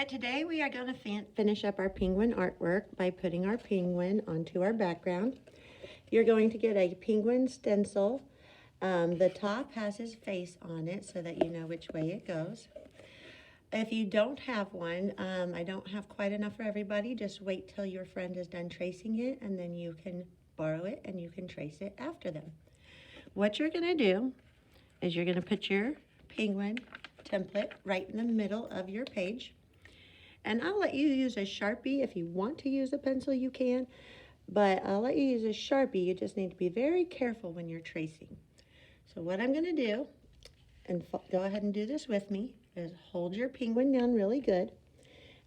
Today we are going to finish up our penguin artwork by putting our penguin onto our background. You're going to get a penguin stencil. The top has his face on it so that you know which way it goes. If you don't have one, I don't have quite enough for everybody. Just wait till your friend is done tracing it and then you can borrow it and you can trace it after them. What you're going to do is you're going to put your penguin template right in the middle of your page. And I'll let you use a Sharpie. If you want to use a pencil, you can. But I'll let you use a Sharpie. You just need to be very careful when you're tracing. So what I'm going to do, and go ahead and do this with me, is hold your penguin down really good.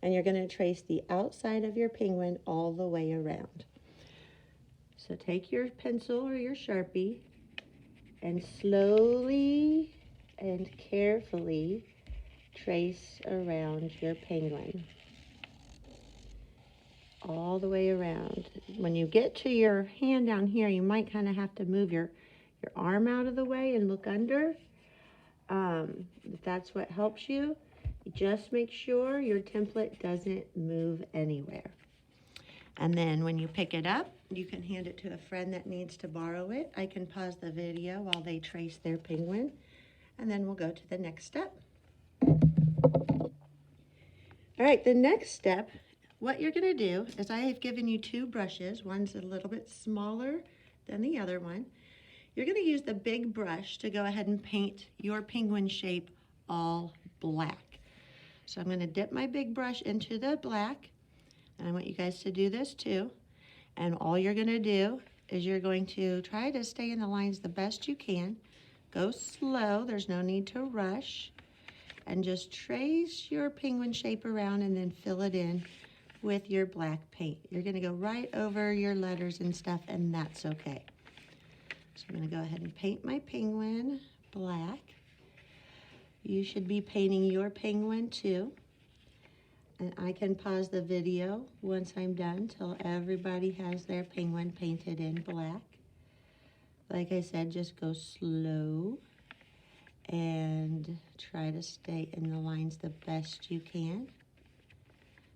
And you're going to trace the outside of your penguin all the way around. So take your pencil or your Sharpie and slowly and carefully trace around your penguin. All the way around. When you get to your hand down here, you might kind of have to move your arm out of the way and look under. If that's what helps you, just make sure your template doesn't move anywhere. And then when you pick it up, you can hand it to a friend that needs to borrow it. I can pause the video while they trace their penguin, and then we'll go to the next step. All right, the next step, what you're going to do is I have given you two brushes. One's a little bit smaller than the other one. You're going to use the big brush to go ahead and paint your penguin shape all black. So I'm going to dip my big brush into the black, and I want you guys to do this too. And all you're going to do is you're going to try to stay in the lines the best you can. Go slow, there's no need to rush. And just trace your penguin shape around and then fill it in with your black paint. You're going to go right over your letters and stuff, and that's okay. So I'm going to go ahead and paint my penguin black. You should be painting your penguin too. And I can pause the video once I'm done till everybody has their penguin painted in black. Like I said, just go slow and try to stay in the lines the best you can.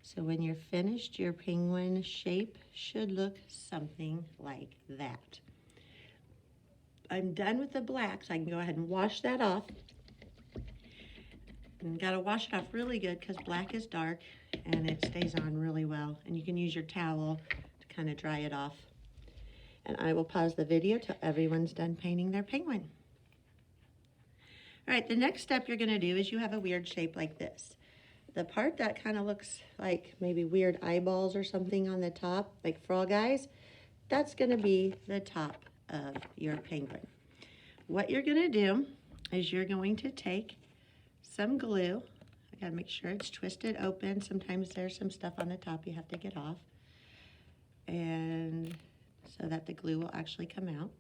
So when you're finished, your penguin shape should look something like that. I'm done with the black, so I can go ahead and wash that off. And gotta wash it off really good because black is dark and it stays on really well. And you can use your towel to kind of dry it off. And I will pause the video till everyone's done painting their penguin. All right, the next step you're gonna do is you have a weird shape like this. The part that kind of looks like maybe weird eyeballs or something on the top, like frog eyes, that's gonna be the top of your penguin. What you're gonna do is you're going to take some glue. I gotta make sure it's twisted open. Sometimes there's some stuff on the top you have to get off. And so that the glue will actually come out.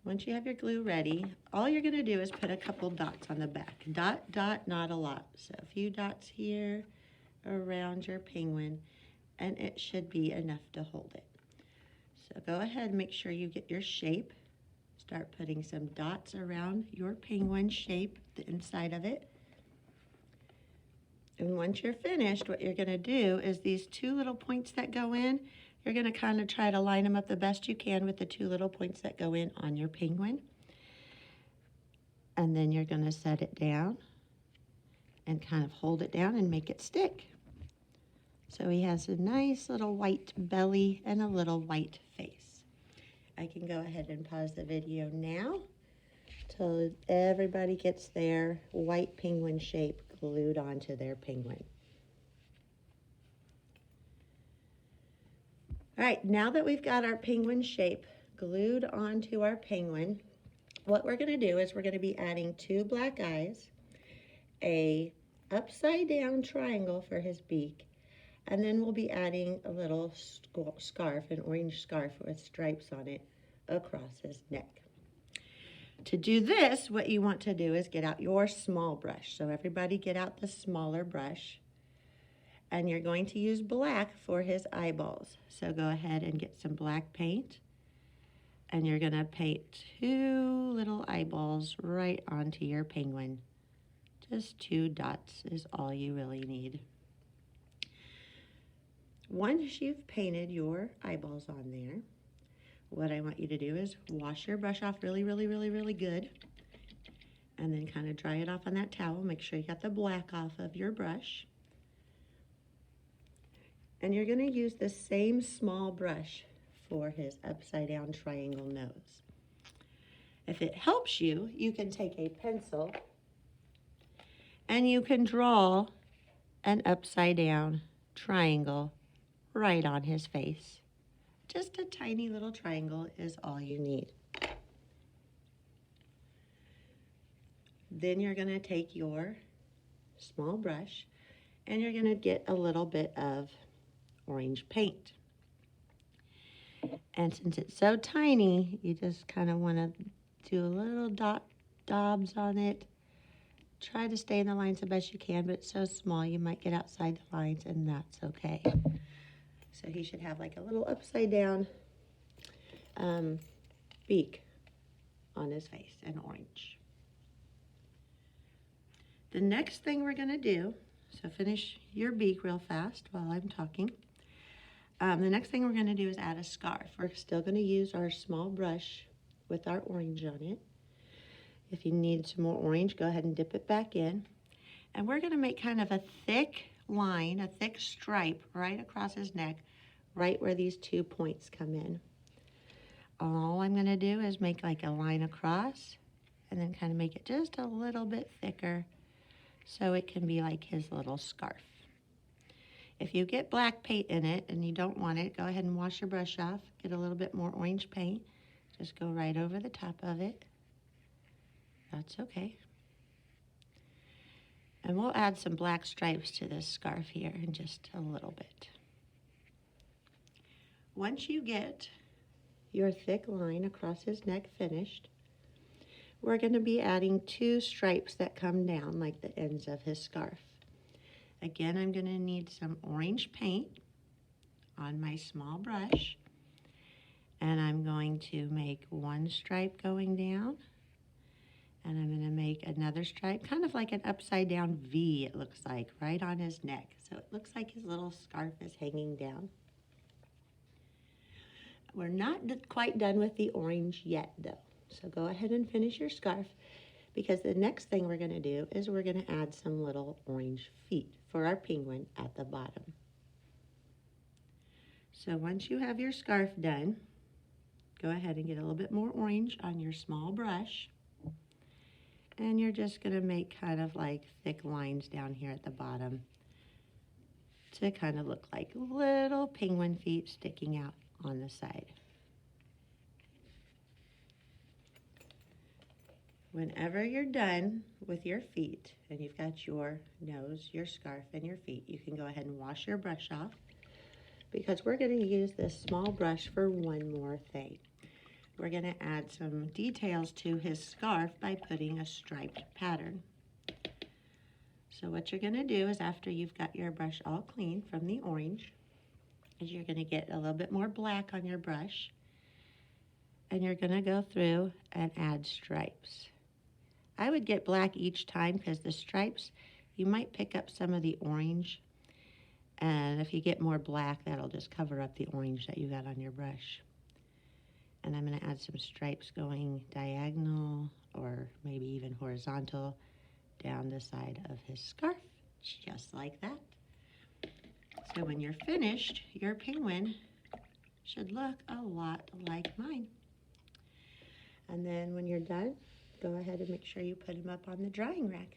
Once you have your glue ready, all you're gonna do is put a couple dots on the back. Dot, dot, not a lot. So a few dots here around your penguin, and it should be enough to hold it. So go ahead and make sure you get your shape. Start putting some dots around your penguin shape, the inside of it. And once you're finished, what you're gonna do is these two little points that go in, you're gonna kind of try to line them up the best you can with the two little points that go in on your penguin. And then you're gonna set it down and kind of hold it down and make it stick. So he has a nice little white belly and a little white face. I can go ahead and pause the video now till everybody gets their white penguin shape glued onto their penguin. All right, now that we've got our penguin shape glued onto our penguin, what we're gonna do is we're gonna be adding two black eyes, a upside down triangle for his beak, and then we'll be adding a little scarf, an orange scarf with stripes on it across his neck. To do this, what you want to do is get out your small brush. So everybody get out the smaller brush. And you're going to use black for his eyeballs. So go ahead and get some black paint. And you're gonna paint two little eyeballs right onto your penguin. Just 2 dots is all you really need. Once you've painted your eyeballs on there, what I want you to do is wash your brush off really, really, really, really good. And then kind of dry it off on that towel. Make sure you got the black off of your brush. And you're going to use the same small brush for his upside down triangle nose. If it helps you, you can take a pencil and you can draw an upside down triangle right on his face. Just a tiny little triangle is all you need. Then you're going to take your small brush and you're going to get a little bit of orange paint. And since it's so tiny, you just kind of want to do a little daubs on it. Try to stay in the lines the best you can, but it's so small you might get outside the lines, and that's okay. So he should have like a little upside down beak on his face in orange. The next thing we're going to do, so finish your beak real fast while I'm talking. The next thing we're going to do is add a scarf. We're still going to use our small brush with our orange on it. If you need some more orange, go ahead and dip it back in. And we're going to make kind of a thick line, a thick stripe right across his neck, right where these 2 points come in. All I'm going to do is make like a line across and then kind of make it just a little bit thicker so it can be like his little scarf. If you get black paint in it and you don't want it, go ahead and wash your brush off. Get a little bit more orange paint. Just go right over the top of it. That's okay. And we'll add some black stripes to this scarf here in just a little bit. Once you get your thick line across his neck finished, we're going to be adding 2 stripes that come down like the ends of his scarf. Again, I'm going to need some orange paint on my small brush, and I'm going to make 1 stripe going down, and I'm going to make another stripe, kind of like an upside down V it looks like, right on his neck. So it looks like his little scarf is hanging down. We're not quite done with the orange yet though. So go ahead and finish your scarf, because the next thing we're going to do is we're going to add some little orange feet for our penguin at the bottom. So once you have your scarf done, go ahead and get a little bit more orange on your small brush. And you're just going to make kind of like thick lines down here at the bottom to kind of look like little penguin feet sticking out on the side. Whenever you're done with your feet and you've got your nose, your scarf, and your feet, you can go ahead and wash your brush off, because we're going to use this small brush for one more thing. We're going to add some details to his scarf by putting a striped pattern. So what you're going to do is, after you've got your brush all clean from the orange, is you're going to get a little bit more black on your brush, and you're going to go through and add stripes. I would get black each time, because the stripes, you might pick up some of the orange, and if you get more black, that'll just cover up the orange that you got on your brush. And I'm going to add some stripes going diagonal or maybe even horizontal down the side of his scarf, just like that. So when you're finished, your penguin should look a lot like mine. And then when you're done, go ahead and make sure you put him up on the drying rack.